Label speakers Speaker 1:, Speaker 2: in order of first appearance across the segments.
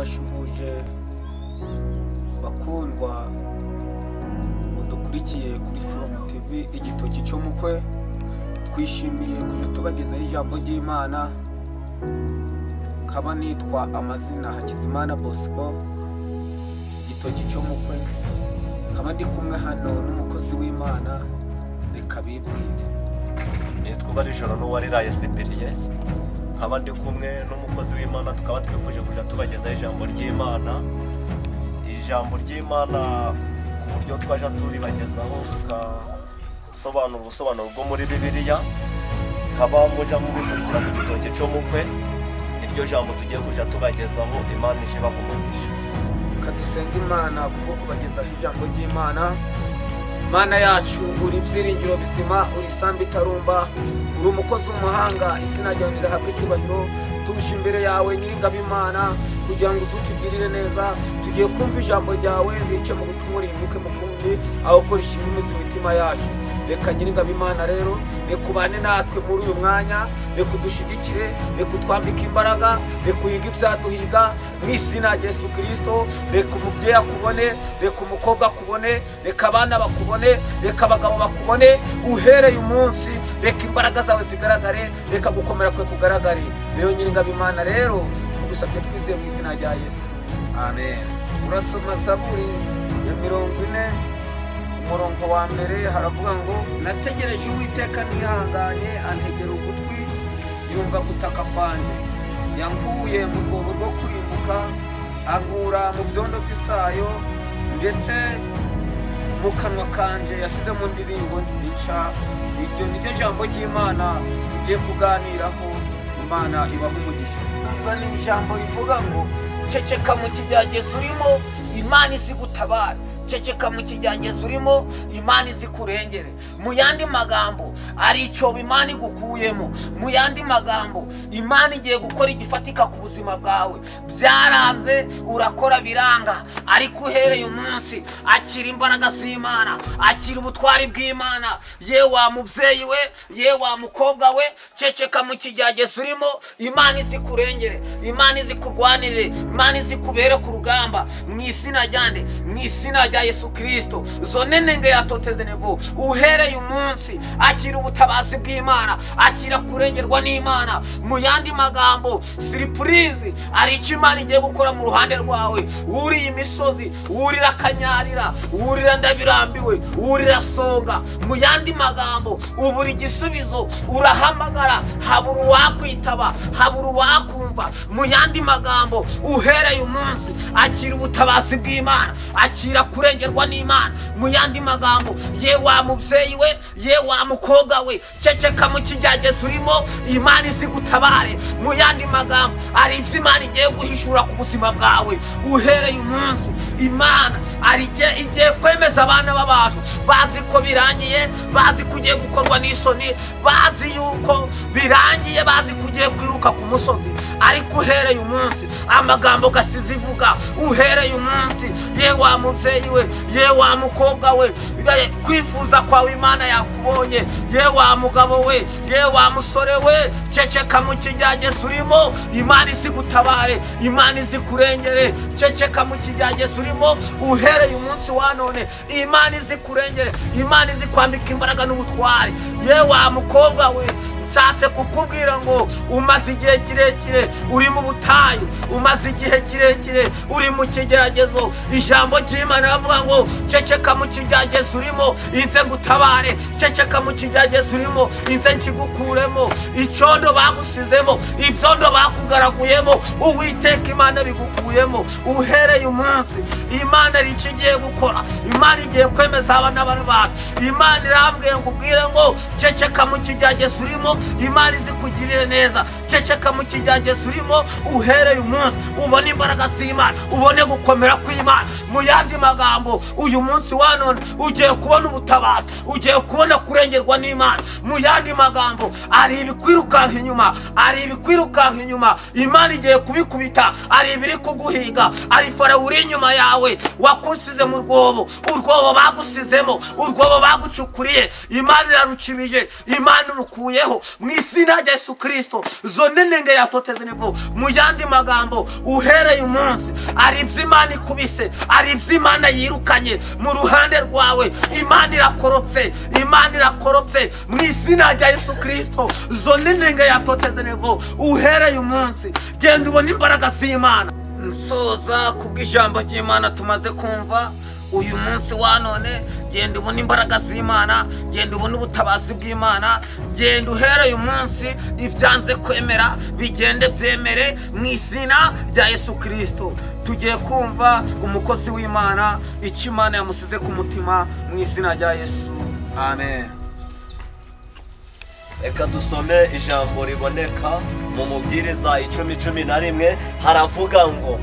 Speaker 1: turabashuhuje bakundwa mudukurikiye kuri From TV igitoki cyo mukwe. Twishimiye kuje tubagezaho ijambo ry'Imana. Kaba nitwa amazina Hakizimana Bosco, igitoki cyo mukwe. Kaba ndi kumwe hano n'umukozi w'Imana, reka bibwire.
Speaker 2: Nitwa Barijoro n'uwariraye Sipiriye. Kaba ndi kumwe n'umukozi w'Imana, tukaba twifuje kuja tubagezaho ijambo ry'Imana. Ijambo ry'Imana ku buryo twaje turibagezaho tukasobanura ubusobanuro bwo muri Bibiliya. Kaba muja mubikurikira mu gitoki cyo mukwe. Iryo jambo tugiye kuja tubagezaho, Imana ishiba kumugisha.
Speaker 1: Kadusenga Imana kubwo kubagezaho ijambo ry'Imana. Mana yacu uri byiringiro bisima, uri sambi tarumba, uri umukozi w'umuhanga, izina ryawe rirahabwa icyubahiro. Tuje imbere yawe Nyiringabo Imana kugira ngo uzutugirire neza. Tugiye kumva ijambo ryawe, nzice mu gutumura imuke mukumbi aho koresha imizi imitima yacu. Reka Nyiringabo Imana rero rekubane natwe muri uyu mwanya, rekudushigikire, rekutwambika imbaraga, rekuhiga ibyaduhiga mu izina rya Yesu Kristo. Reka umubyeyi akubone, reka umukobwa akubone, reka abana bakubone, reka abagabo bakubone uhereye umunsi. Reka imbaraga zawe zigaragare, reka gukomera kwe kugaragare. Rero Nyiringabo Imana rero tugusabye twizeye mu izina rya Yesu, amen. Turasoma Zaburi ya 40 umurongo wa mbere, haravuga ngo nategereje Uwiteka nihanganye, antegera ugutwi yumva gutaka kwanje. Yankuye mu rwobo rwo kurimbuka, ankura mu byondo by'isayo, ndetse mu kanwa kanje yasize mu ndirimbo nica. Iryo ni ryo jambo ry'Imana tugiye kuganiraho. Imana ibaha umugisha. Azana ijambo rivuga ngo ceceka mu kigeragezo urimo, Imana izigutabara. Ceceka mu kigeragezo urimo, Imana izikurengere. Mu yandi magambo ari icyobo Imana igukuyemo. Mu yandi magambo Imana igiye gukora igifatika ku buzima bwawe. Byaranze urakora biranga, ariko uhereye umunsi akira imbaraga z'Imana, akira ubutwari bw'Imana. Ye wa mubyeyi we, ye wa mukobwa we, ceceka mu kigeragezo urimo, Imana izikurengere, Imana izikurwanire, Imana izikubere ku rugamba mu izina ryande, mu izina rya Yesu Kristo. Zonenenge yatoteze nevo uhereye umunsi akira ubutabazi bw'Imana, akira kurengerwa n'Imana. Mu yandi magambo surprise ari icyo Imana igiye gukora mu ruhande rwawe. Uri imisozi, urira kanyarira, urira ndabirambiwe, urira songa. Mu yandi magambo ubura igisubizo, urahamagara habura uwakwitaba, habura uwakumva. Mu yandi magambo uhereye umunsi akira ubutabazi bw'Imana, akira kurengerwa n'Imana. Mu yandi magambo ye wa mubyeyi we, ye wa mukobwa we, ceceka mu kigeragezo urimo, Imana izigutabare. Mu yandi magambo ari ibyo Imana igiye guhishura ku buzima bwawe uhereye umunsi. Imana ari igiye kwemeza abana b'abantu bazi ko birangiye, bazi kugiye gukorwa n'isoni, bazi yuko birangiye, bazi kugiye kwiruka ku musozi. Ariko uhereye umunsi amagambo gasize ivuga, uhereye umunsi ye wa mubyeyi we, ye wa mukobwa we, kwifuza kwawe Imana yakubonye. Ye wa mugabo we, ye wa musore we, ceceka mu kigeragezo urimo, Imana izigutabare, Imana izikurengere. Ceceka mu kigeragezo urimo uhereye umunsi wa none, Imana izikurengere, Imana izikwambika imbaraga n'ubutwari. Ye wa mukobwa we, nshatse kukubwira ngo umaze igihe kirekire uri mu butayu, umaze igihe kirekire uri mu kigeragezo. Ijambo ry'Imana ravuga ngo ceceka mu kigeragezo urimo, inze ngutabare. Ceceka mu kigeragezo urimo, inze nkigukuremo. Icyondo bagusizemo, ibyondo bakugaraguyemo, Uwiteka Imana bigukuyemo. Uhereye umunsi Imana ari icyo igiye gukora. Imana igiye kwemeza abana b'abantu. Imana irambwiye ngo ubwire ngo ceceka mu kigeragezo urimo, Imana izikugirire neza. Ceceka mu kigeragezo urimo uhereye umunsi, ubone imbaraga z'Imana, ubone gukomera kw'Imana. Mu yandi magambo uyu munsi wa none ugiye kubona ubutabazi, ugiye kubona kurengerwa n'Imana. Mu yandi magambo ari ibikwirukanka inyuma, ari ibikwirukanka inyuma, Imana igiye kubikubita. Ari ibiri kuguhiga, ari Farawo uri inyuma yawe wakusize mu rwobo, urwobo bagusizemo, urwobo bagucukuriye. Imana irarucibije, Imana urukuyeho. mu izina rya Yesu Kristo zone nenge yatoteze nevo mu yandi magambo uhereye umunsi ari iby'Imana ikubise ari iby'Imana yirukanye mu ruhande rwawe Imana irakorotse mu izina rya Yesu Kristo zone nenge yatoteze nevo uhereye umunsi genda ubona imbaraga z'Imana. Nsoza kubw'ijambo ry'Imana tumaze kumva uyu munsi wa none, genda ubona imbaraga z'Imana, genda ubona ubutabazi bw'Imana, genda uhereye umunsi ibyanze kwemera bigende byemere mu izina rya Yesu Kristo. Tugiye kumva umukozi w'Imana icyo Imana yamusize ku mutima mu izina rya Yesu, amen.
Speaker 2: Reka dusome ijambo riboneka mu Mubwiriza 10:11. Haravuga ngo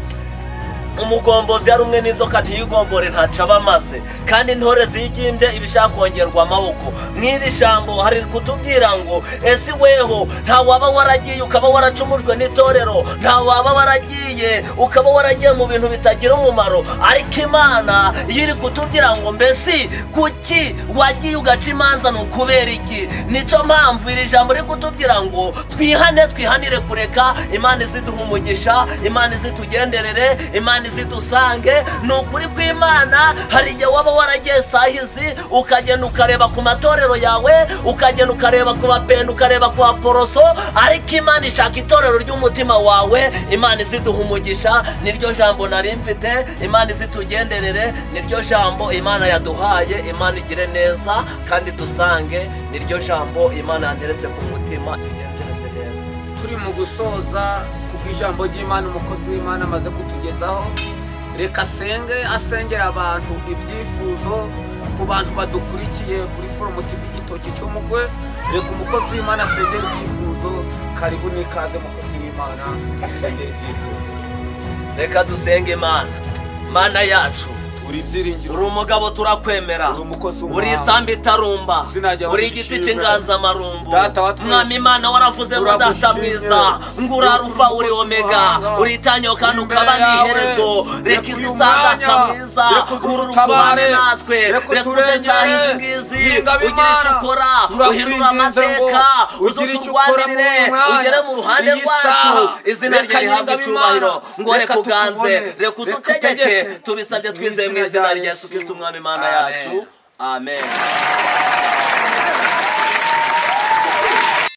Speaker 2: umugombozi yari umwe n'inzoka ntiyigombore ntaca bamaze, kandi intore zigimbye ibishaka kongerwa amaboko. Mw'iri jambo hari kutubwira ngo ese weho nta waba waragiye ukaba waracumujwe n'itorero, nta waba waragiye ukaba waragiye mu bintu bitagira umumaro, ariko Imana yiri kutubwira ngo mbese kuki wagiye ugaca imanza n'ukubera iki? Nico mpamvu iri jambo riri kutubwira ngo twihanire kureka Imana iziduha umugisha, Imana izitugenderere, Imana izidusange. Ni ukuri kw'Imana hari igihe waba waragiye sahizi ukagenda ukareba ku matorero yawe, ukagenda ukareba ku bapenda, ukareba ku baporoso, ariko Imana ishaka itorero ry'umutima wawe. Imana iziduha umugisha, niryo jambo nari mfite. Imana izitugenderere, niryo jambo Imana yaduhaye. Imana igire neza kandi dusange, niryo jambo Imana yanderetse ku mutima, tugendereze neza.
Speaker 1: Turi mu gusoza kubw'ijambo ry'Imana umukozi w'Imana amaze kutugezaho, reka asengera abantu ibyifuzo ku bantu badukurikiye kuri Forum TV Igitoki cy'Umukwe. Reka umukozi w'Imana asengera ibyifuzo. Karibu n'ikaze mukozi w'Imana asengera ibyifuzo.
Speaker 2: Reka dusenge Imana. Mana yacu, uri umugabo turakwemera, uri isambi itarumba, uri igiti cy'inganzamarumbu. Mwami Imana waravuze ngo data mwiza ngo uri Alufa uri Omega, uri itanyo kandi ukaba n'iherezo. Reka izi sangata mwiza urukubane natwe, reka uzenyaho izi ngizi ugire icyo ukora, uhindura amateka, uzuturwanirire, ugere mu ruhande rwacu. Izina rye rihabwe icyubahiro. Ngo reka uganze, reka uzutegeke, tubisabye twizeye mu izina rya Yesu Kristo umwami Imana yacu, amen.